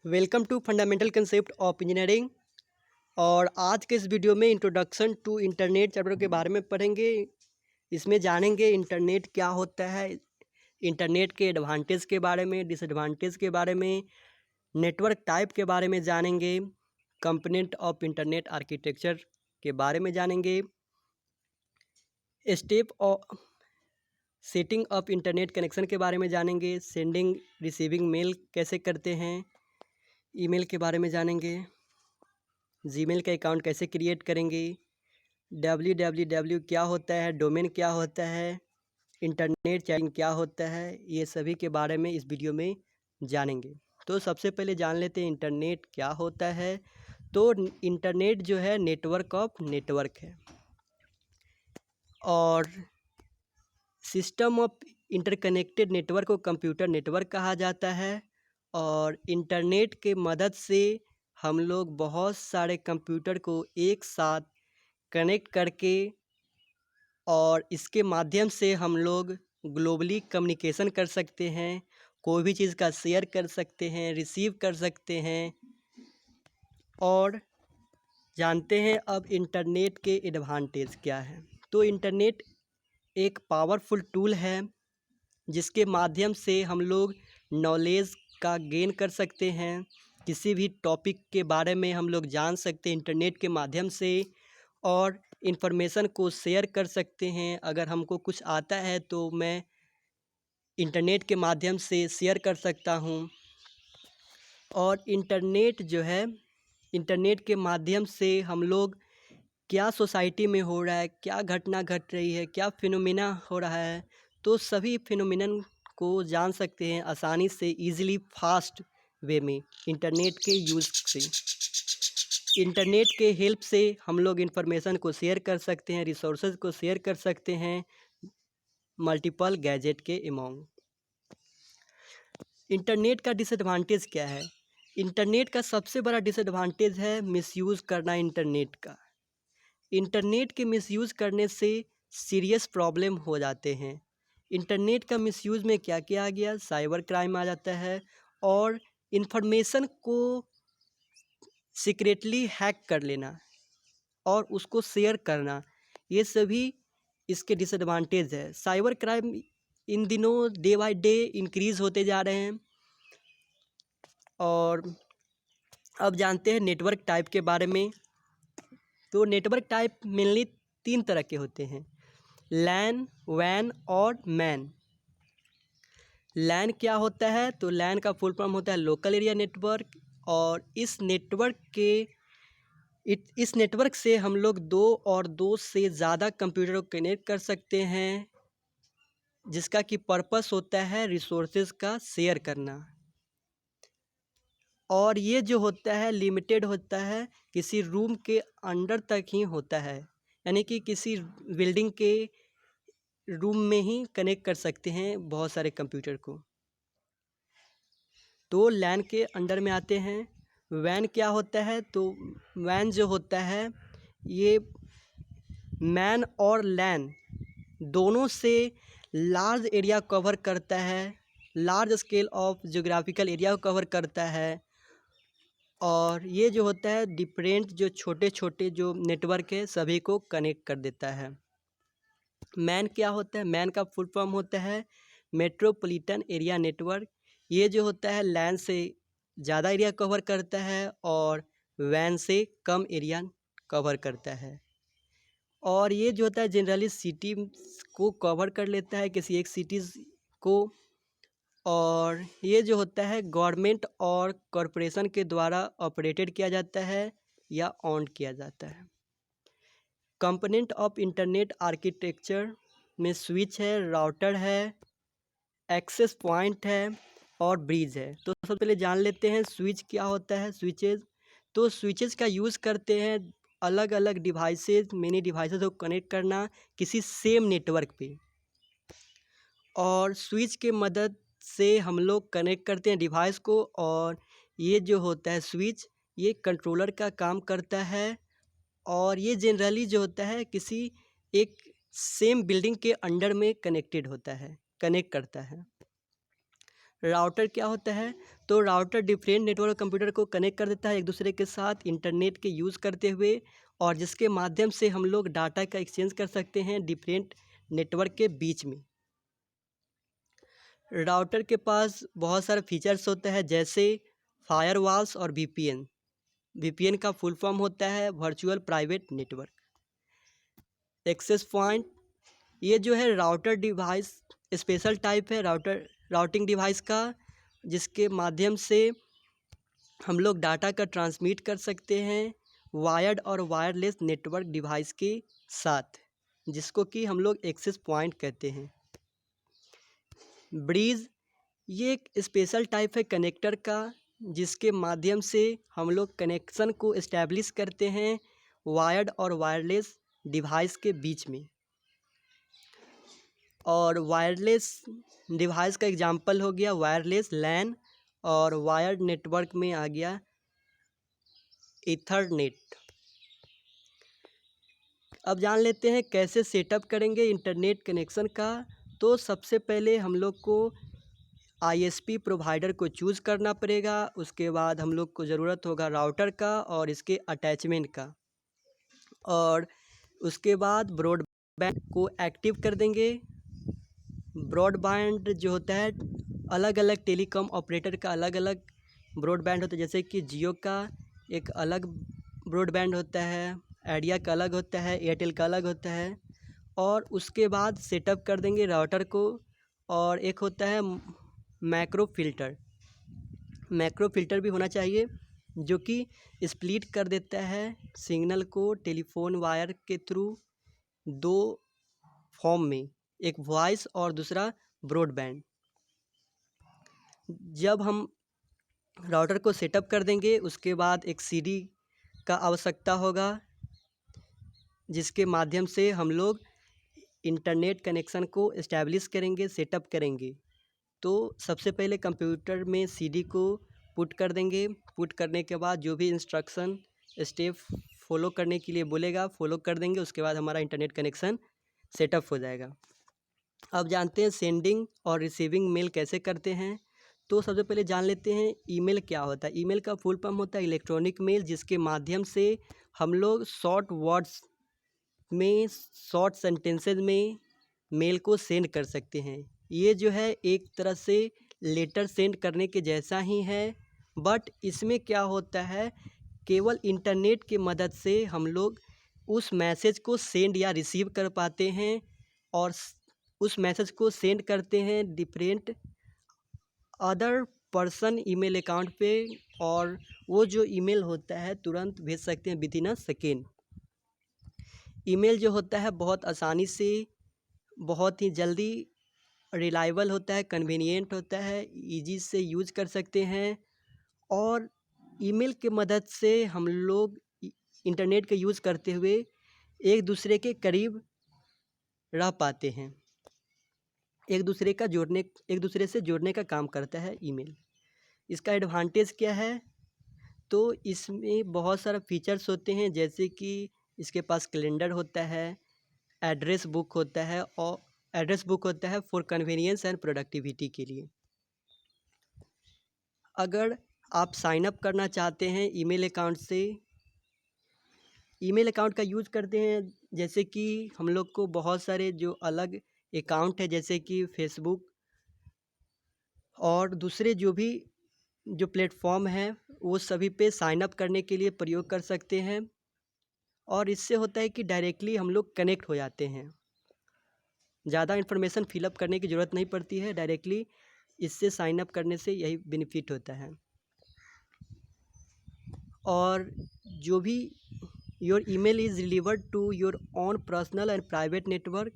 Welcome to fundamental concept of engineering. और आज के इस वीडियो में इंट्रोडक्शन टू इंटरनेट चैप्टर के बारे में पढ़ेंगे। इसमें जानेंगे इंटरनेट क्या होता है, इंटरनेट के एडवांटेज के बारे में, डिसएडवांटेज के बारे में, नेटवर्क टाइप के बारे में जानेंगे, कंपोनेंट ऑफ इंटरनेट आर्किटेक्चर के बारे में जानेंगे, step of setting up internet connection के बारे में जानेंगे, सेंडिंग रिसीविंग मेल कैसे करते हैं, ईमेल के बारे में जानेंगे, जीमेल का अकाउंट कैसे क्रिएट करेंगे, www क्या होता है, डोमेन क्या होता है, इंटरनेट चैटिंग क्या होता है, ये सभी के बारे में इस वीडियो में जानेंगे। तो सबसे पहले जान लेते हैं इंटरनेट क्या होता है। तो इंटरनेट जो है नेटवर्क ऑफ नेटवर्क है और सिस्टम ऑफ इंटरकनेक्टेड नेटवर्क को कंप्यूटर नेटवर्क कहा जाता है। और इंटरनेट के मदद से हम लोग बहुत सारे कंप्यूटर को एक साथ कनेक्ट करके और इसके माध्यम से हम लोग ग्लोबली कम्युनिकेशन कर सकते हैं, कोई भी चीज़ का शेयर कर सकते हैं, रिसीव कर सकते हैं। और जानते हैं अब इंटरनेट के एडवांटेज क्या है। तो इंटरनेट एक पावरफुल टूल है जिसके माध्यम से हम लोग नॉलेज का गेन कर सकते हैं, किसी भी टॉपिक के बारे में हम लोग जान सकते हैं इंटरनेट के माध्यम से और इन्फॉर्मेशन को शेयर कर सकते हैं। अगर हमको कुछ आता है तो मैं इंटरनेट के माध्यम से शेयर कर सकता हूँ। और इंटरनेट जो है, इंटरनेट के माध्यम से हम लोग क्या सोसाइटी में हो रहा है, क्या घटना घट रही है, क्या फिनोमिना हो रहा है, तो सभी फिनोमिनन को जान सकते हैं आसानी से, इजीली, फास्ट वे में इंटरनेट के यूज़ से। इंटरनेट के हेल्प से हम लोग इन्फॉर्मेशन को शेयर कर सकते हैं, रिसोर्सेज को शेयर कर सकते हैं मल्टीपल गैजेट के अमॉन्ग। इंटरनेट का डिसएडवांटेज क्या है? इंटरनेट का सबसे बड़ा डिसएडवांटेज है मिसयूज़ करना इंटरनेट का। इंटरनेट के मिसयूज़ करने से सीरियस प्रॉब्लम हो जाते हैं। इंटरनेट का मिसयूज़ में क्या किया गया, साइबर क्राइम आ जाता है और इन्फॉर्मेशन को सीक्रेटली हैक कर लेना और उसको शेयर करना, ये सभी इसके डिसएडवांटेज है। साइबर क्राइम इन दिनों डे बाय डे इंक्रीज़ होते जा रहे हैं। और अब जानते हैं नेटवर्क टाइप के बारे में। तो नेटवर्क टाइप मेनली 3 तरह के होते हैं, लैन, वैन और मैन। लैन क्या होता है? तो लैन का फुल फॉर्म होता है लोकल एरिया नेटवर्क। और इस नेटवर्क से हम लोग 2 से ज़्यादा कंप्यूटर को कनेक्ट कर सकते हैं, जिसका कि पर्पस होता है रिसोर्सेज का शेयर करना। और ये जो होता है लिमिटेड होता है, किसी रूम के अंडर तक ही होता है, यानी कि किसी बिल्डिंग के रूम में ही कनेक्ट कर सकते हैं बहुत सारे कंप्यूटर को। तो लैन के अंडर में आते हैं। वैन क्या होता है? तो वैन जो होता है ये मैन और लैन दोनों से लार्ज एरिया कवर करता है, large scale of geographical area को कवर करता है। और ये जो होता है डिफरेंट जो छोटे छोटे जो नेटवर्क है सभी को कनेक्ट कर देता है। मैन क्या होता है? मैन का फुल फॉर्म होता है मेट्रोपॉलिटन एरिया नेटवर्क। ये जो होता है लैन से ज़्यादा एरिया कवर करता है और वैन से कम एरिया कवर करता है। और ये जो होता है जनरली सिटी को कवर कर लेता है, किसी एक सिटीज़ को। और ये जो होता है गवर्नमेंट और कॉरपोरेशन के द्वारा ऑपरेटेड किया जाता है या ऑन किया जाता है। कंपोनेंट ऑफ इंटरनेट आर्किटेक्चर में स्विच है, राउटर है, एक्सेस पॉइंट है और ब्रिज है। तो सबसे पहले जान लेते हैं स्विच क्या होता है। स्विचेज, तो स्विचेज का यूज़ करते हैं अलग अलग डिवाइसेज, मिनी डिवाइसेज को कनेक्ट करना किसी सेम नेटवर्क पे। और स्विच के मदद से हम लोग कनेक्ट करते हैं डिवाइस को। और ये जो होता है स्विच, ये कंट्रोलर का काम करता है। और ये जनरली जो होता है किसी एक सेम बिल्डिंग के अंडर में कनेक्टेड होता है, कनेक्ट करता है। राउटर क्या होता है? तो राउटर डिफरेंट नेटवर्क कंप्यूटर को कनेक्ट कर देता है एक दूसरे के साथ इंटरनेट के यूज़ करते हुए, और जिसके माध्यम से हम लोग डाटा का एक्सचेंज कर सकते हैं डिफरेंट नेटवर्क के बीच में। राउटर के पास बहुत सारे फीचर्स होते हैं, जैसे फायरवॉल्स और वीपीएन। वीपीएन का फुल फॉर्म होता है virtual private network. Access point, ये जो है राउटर डिवाइस स्पेशल टाइप है राउटिंग डिवाइस का, जिसके माध्यम से हम लोग डाटा का ट्रांसमिट कर सकते हैं वायर्ड और वायरलेस नेटवर्क डिवाइस के साथ, जिसको कि हम लोग एक्सेस पॉइंट कहते हैं। ब्रिज, ये एक स्पेशल टाइप है कनेक्टर का, जिसके माध्यम से हम लोग कनेक्शन को इस्टेब्लिश करते हैं वायर्ड और वायरलेस डिवाइस के बीच में। और वायरलेस डिवाइस का एग्जांपल हो गया वायरलेस लैन, और वायर्ड नेटवर्क में आ गया ईथरनेट। अब जान लेते हैं कैसे सेटअप करेंगे इंटरनेट कनेक्शन का। तो सबसे पहले हम लोग को आईएसपी प्रोवाइडर को चूज़ करना पड़ेगा। उसके बाद हम लोग को ज़रूरत होगा राउटर का और इसके अटैचमेंट का, और उसके बाद ब्रॉडबैंड को एक्टिव कर देंगे। ब्रॉडबैंड जो होता है, अलग अलग टेलीकॉम ऑपरेटर का अलग अलग ब्रॉडबैंड होता है, जैसे कि जियो का एक अलग ब्रॉडबैंड होता है, आइडिया का अलग होता है, एयरटेल का अलग होता है। और उसके बाद सेटअप कर देंगे राउटर को। और एक होता है मैक्रो फिल्टर भी होना चाहिए, जो कि स्प्लिट कर देता है सिग्नल को टेलीफोन वायर के थ्रू दो फॉर्म में, एक वॉइस और दूसरा ब्रॉडबैंड। जब हम राउटर को सेटअप कर देंगे, उसके बाद एक सीडी का आवश्यकता होगा, जिसके माध्यम से हम लोग इंटरनेट कनेक्शन को इस्टेब्लिश करेंगे, सेटअप करेंगे। तो सबसे पहले कंप्यूटर में सीडी को पुट कर देंगे। पुट करने के बाद जो भी इंस्ट्रक्शन स्टेप फॉलो करने के लिए बोलेगा, फॉलो कर देंगे। उसके बाद हमारा इंटरनेट कनेक्शन सेटअप हो जाएगा। अब जानते हैं सेंडिंग और रिसीविंग मेल कैसे करते हैं। तो सबसे पहले जान लेते हैं ईमेल क्या होता है। ईमेल का फुल फॉर्म होता है इलेक्ट्रॉनिक मेल, जिसके माध्यम से हम लोग शॉर्ट वर्ड्स में, शॉर्ट सेंटेंसेज में मेल को सेंड कर सकते हैं। ये जो है एक तरह से लेटर सेंड करने के जैसा ही है, बट इसमें क्या होता है, केवल इंटरनेट की मदद से हम लोग उस मैसेज को सेंड या रिसीव कर पाते हैं, और उस मैसेज को सेंड करते हैं different other person email account पे, और वो जो ईमेल होता है तुरंत भेज सकते हैं with in a second. Email जो होता है बहुत आसानी से, बहुत ही जल्दी रिलायबल होता है, कन्वीनियंट होता है, इजी से यूज कर सकते हैं। और ईमेल के मदद से हम लोग इंटरनेट का यूज़ करते हुए एक दूसरे के करीब रह पाते हैं। एक दूसरे से जोड़ने का काम करता है ईमेल। इसका एडवांटेज क्या है? तो इसमें बहुत सारा फीचर्स होते हैं, जैसे कि इसके पास कैलेंडर होता है, एड्रेस बुक होता है, और एड्रेस बुक होता है फॉर कन्वीनियंस एंड प्रोडक्टिविटी के लिए। अगर आप साइन अप करना चाहते हैं ईमेल अकाउंट से, ईमेल अकाउंट का यूज़ करते हैं, जैसे कि हम लोग को बहुत सारे जो अलग अकाउंट है, जैसे कि फेसबुक और दूसरे जो प्लेटफॉर्म हैं, वो सभी पे साइन अप करने के लिए प्रयोग कर सकते हैं। और इससे होता है कि डायरेक्टली हम लोग कनेक्ट हो जाते हैं, ज़्यादा इन्फॉर्मेशन फिलअप करने की ज़रूरत नहीं पड़ती है, डायरेक्टली इससे साइन अप करने से यही बेनिफिट होता है। और जो भी your email is delivered to your own personal and private network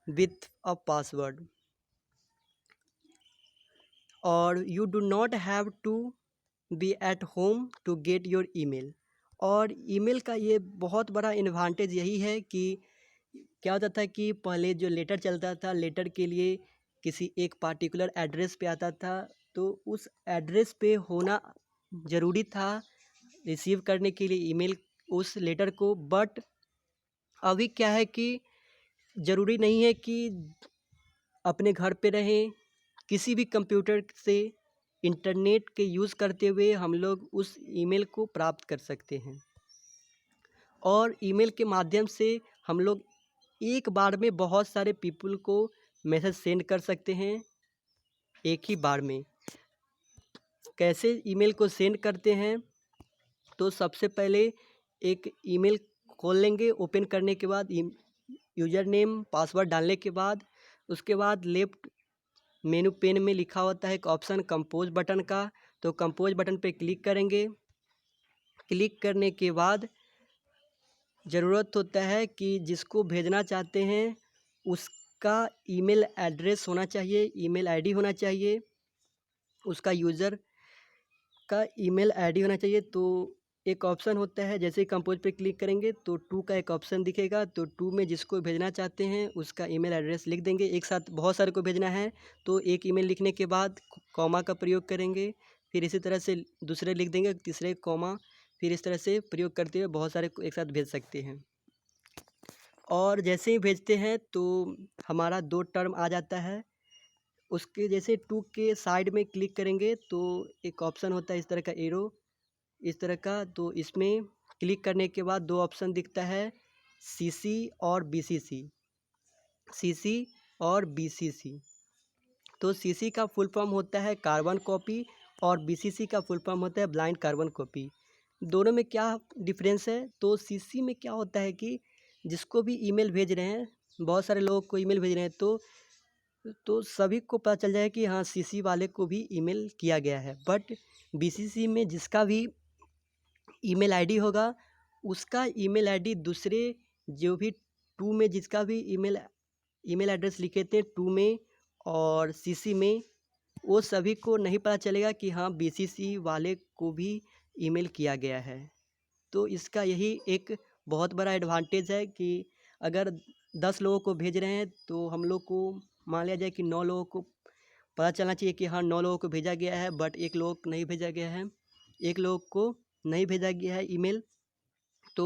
with a password, और you do not have to be at home to get your email. और ईमेल का ये बहुत बड़ा एडवांटेज यही है कि क्या होता था कि पहले जो लेटर चलता था, लेटर के लिए किसी एक पार्टिकुलर एड्रेस पे आता था, तो उस एड्रेस पे होना ज़रूरी था रिसीव करने के लिए ईमेल उस लेटर को। बट अभी क्या है कि ज़रूरी नहीं है कि अपने घर पे रहें किसी भी कंप्यूटर से इंटरनेट के यूज़ करते हुए हम लोग उस ईमेल को प्राप्त कर सकते हैं। और ईमेल के माध्यम से हम लोग एक बार में बहुत सारे पीपल को मैसेज सेंड कर सकते हैं एक ही बार में। कैसे ईमेल को सेंड करते हैं, तो सबसे पहले एक ईमेल खोल लेंगे। ओपन करने के बाद यूज़र नेम पासवर्ड डालने के बाद उसके बाद लेफ्ट मेनू पेन में लिखा होता है एक ऑप्शन कंपोज बटन का, तो कंपोज बटन पे क्लिक करेंगे। क्लिक करने के बाद ज़रूरत होता है कि जिसको भेजना चाहते हैं उसका ईमेल एड्रेस होना चाहिए, ईमेल आईडी होना चाहिए, उसका यूज़र का ईमेल आईडी होना चाहिए। तो एक ऑप्शन होता है, जैसे ही कंपोज पे क्लिक करेंगे तो टू का एक ऑप्शन दिखेगा, तो टू में जिसको भेजना चाहते हैं उसका ईमेल एड्रेस लिख देंगे। एक साथ बहुत सारे को भेजना है तो एक ईमेल लिखने के बाद कॉमा का प्रयोग करेंगे, फिर इसी तरह से दूसरे लिख देंगे, तीसरे कॉमा, फिर इस तरह से प्रयोग करते हुए बहुत सारे को एक साथ भेज सकते हैं। और जैसे ही भेजते हैं तो हमारा 2 टर्म आ जाता है। उसके जैसे टू के साइड में क्लिक करेंगे तो एक ऑप्शन होता है इस तरह का एरो, इस तरह का, तो इसमें क्लिक करने के बाद 2 ऑप्शन दिखता है, सीसी और बीसीसी, सीसी और बीसीसी। तो सीसी का फुल फॉर्म होता है कार्बन कॉपी और बीसीसी का फुल फॉर्म होता है ब्लाइंड कार्बन कॉपी। दोनों में क्या डिफरेंस है, तो सीसी में क्या होता है कि जिसको भी ईमेल भेज रहे हैं, बहुत सारे लोगों को ईमेल भेज रहे हैं, तो सभी को पता चल जाए कि हाँ सीसी वाले को भी ईमेल किया गया है। बट बीसीसी में जिसका भी ईमेल आईडी होगा उसका ईमेल आईडी दूसरे जो भी टू में जिसका भी ईमेल एड्रेस लिखे थे टू में और सीसी में, वो सभी को नहीं पता चलेगा कि हाँ बीसीसी वाले को भी ईमेल किया गया है। तो इसका यही एक बहुत बड़ा एडवांटेज है कि अगर 10 लोगों को भेज रहे हैं तो हम लोग को मान लिया जाए कि 9 लोगों को पता चलना चाहिए कि हाँ 9 लोगों को भेजा गया है, बट एक लोग को नहीं भेजा गया है, एक लोग को नहीं भेजा गया है ईमेल, तो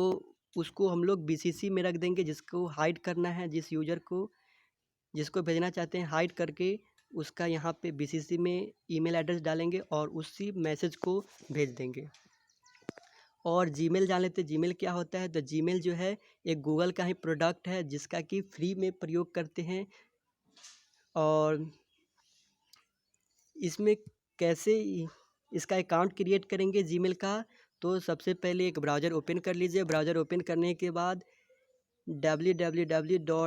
उसको हम लोग बीसीसी में रख देंगे। जिसको हाइड करना है, जिस यूज़र को जिसको भेजना चाहते हैं हाइड करके उसका यहाँ पे बीसीसी में ईमेल एड्रेस डालेंगे और उसी मैसेज को भेज देंगे। और जीमेल जान लेते हैं, जीमेल क्या होता है। तो जीमेल जो है एक गूगल का ही प्रोडक्ट है जिसका कि फ्री में प्रयोग करते हैं। और इसमें कैसे इसका अकाउंट क्रिएट करेंगे जीमेल का, तो सबसे पहले एक ब्राउज़र ओपन कर लीजिए। ब्राउज़र ओपन करने के बाद www.gmail.com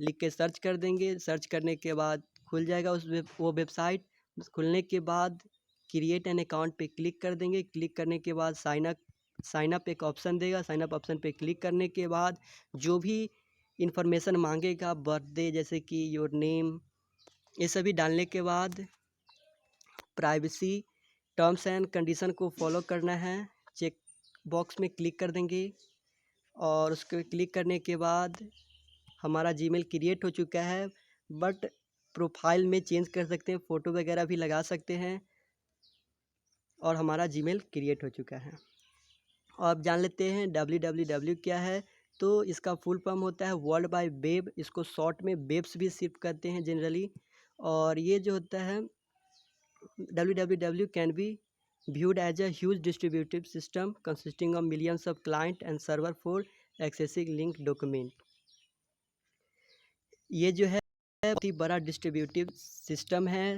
लिख के सर्च कर देंगे। सर्च करने के बाद खुल जाएगा वो वेबसाइट। खुलने के बाद क्रिएट एन अकाउंट पे क्लिक कर देंगे। क्लिक करने के बाद साइन अप एक ऑप्शन देगा। साइन अप ऑप्शन पे क्लिक करने के बाद जो भी इंफॉर्मेशन मांगेगा, बर्थडे जैसे कि योर नेम, ये सभी डालने के बाद प्राइवेसी टर्म्स एंड कंडीशन को फॉलो करना है, चेक बॉक्स में क्लिक कर देंगे। और उसको क्लिक करने के बाद हमारा जीमेल क्रिएट हो चुका है। बट प्रोफाइल में चेंज कर सकते हैं, फ़ोटो वगैरह भी लगा सकते हैं और हमारा जीमेल क्रिएट हो चुका है। और अब जान लेते हैं www क्या है। तो इसका फुल फॉर्म होता है वर्ल्ड वाइड वेब, इसको शॉर्ट में वेब्स भी शिफ्ट करते हैं जनरली। और ये जो होता है www can be viewed as a huge distributed system consisting of millions of client and server for accessing linked document। ये जो है बहुत ही बड़ा डिस्ट्रीब्यूटिव सिस्टम है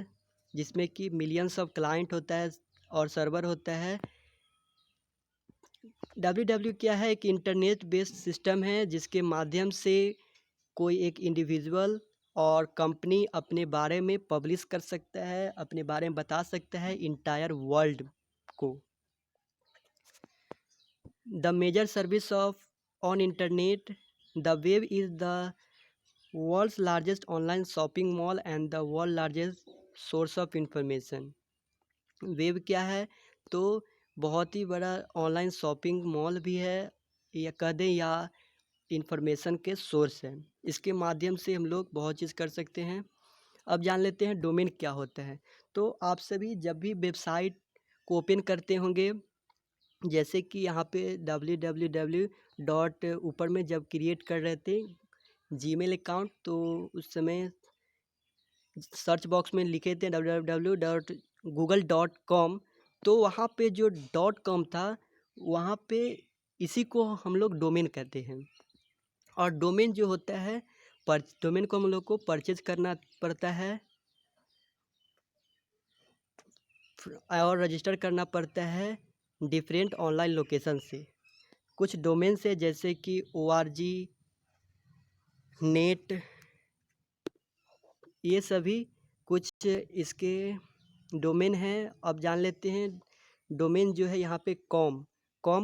जिसमें कि मिलियंस ऑफ क्लाइंट होता है और सर्वर होता है। www क्या है, एक इंटरनेट बेस्ड सिस्टम है जिसके माध्यम से कोई एक इंडिविजुअल और कंपनी अपने बारे में पब्लिश कर सकता है, अपने बारे में बता सकता है इंटायर वर्ल्ड को। The major service of on internet, the web is the world's largest online shopping mall and the world largest source of information. Web क्या है, तो बहुत ही बड़ा ऑनलाइन शॉपिंग मॉल भी है, या कह दें या इंफॉर्मेशन के सोर्स है। इसके माध्यम से हम लोग बहुत चीज़ कर सकते हैं। अब जान लेते हैं डोमेन क्या होता है। तो आप सभी जब भी वेबसाइट को ओपन करते होंगे, जैसे कि यहाँ पे www डॉट ऊपर में जब क्रिएट कर रहे थे जीमेल अकाउंट, तो उस समय सर्च बॉक्स में लिखे थे www.google.com, तो वहाँ पे जो .com था, वहाँ पे इसी को हम लोग डोमेन कहते हैं। और डोमेन जो होता है, डोमेन को हम लोग को परचेज करना पड़ता है और रजिस्टर करना पड़ता है डिफरेंट ऑनलाइन लोकेशन से। कुछ डोमेन से जैसे कि org, नेट, ये सभी कुछ इसके डोमेन हैं। अब जान लेते हैं डोमेन जो है यहाँ पे कॉम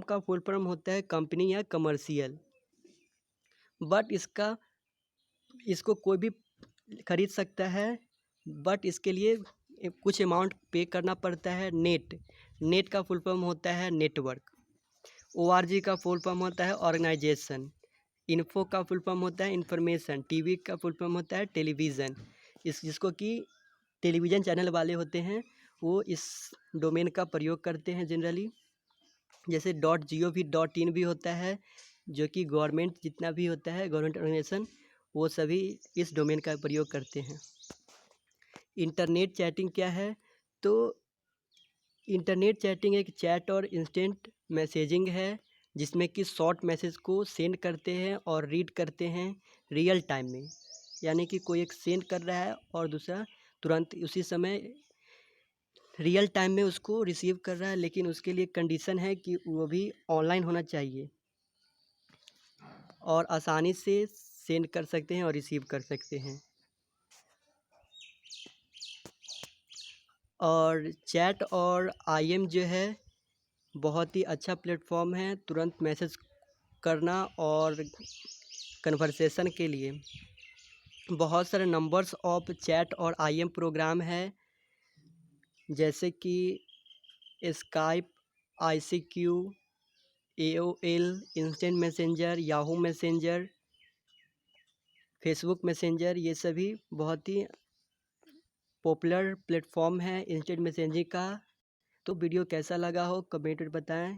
का फुल फॉर्म होता है कंपनी या कमर्शियल। बट इसको कोई भी खरीद सकता है, बट इसके लिए कुछ अमाउंट पे करना पड़ता है। नेट का फुल फॉर्म होता है नेटवर्क। org का फुल फॉर्म होता है ऑर्गेनाइजेशन। इन्फो का फुल फॉर्म होता है इन्फॉर्मेशन। टीवी का फुल फॉर्म होता है टेलीविज़न। जिसको कि टेलीविज़न चैनल वाले होते हैं वो इस डोमेन का प्रयोग करते हैं जनरली। जैसे .gov.in भी होता है, जो कि गवर्नमेंट जितना भी होता है गवर्नमेंट ऑर्गेनाइजेशन, वो सभी इस डोमेन का प्रयोग करते हैं। इंटरनेट चैटिंग क्या है? तो इंटरनेट चैटिंग एक चैट और इंस्टेंट मैसेजिंग है, जिसमें कि शॉर्ट मैसेज को सेंड करते हैं और रीड करते हैं रियल टाइम में। यानी कि कोई एक सेंड कर रहा है और दूसरा तुरंत उसी समय रियल टाइम में उसको रिसीव कर रहा है, लेकिन उसके लिए कंडीशन है कि वो भी ऑनलाइन होना चाहिए और आसानी से सेंड कर सकते हैं और रिसीव कर सकते हैं। और चैट और IM जो है बहुत ही अच्छा प्लेटफॉर्म है तुरंत मैसेज करना और कन्वर्सेशन के लिए। बहुत सारे नंबर्स ऑफ चैट और IM प्रोग्राम है, जैसे कि Skype, ICQ, AOL, instant messenger, Yahoo messenger, Facebook messenger. ये सभी बहुत ही पॉपुलर प्लेटफॉर्म है इंस्टेंट मैसेजिंग का। तो वीडियो कैसा लगा हो कमेंट में बताएं।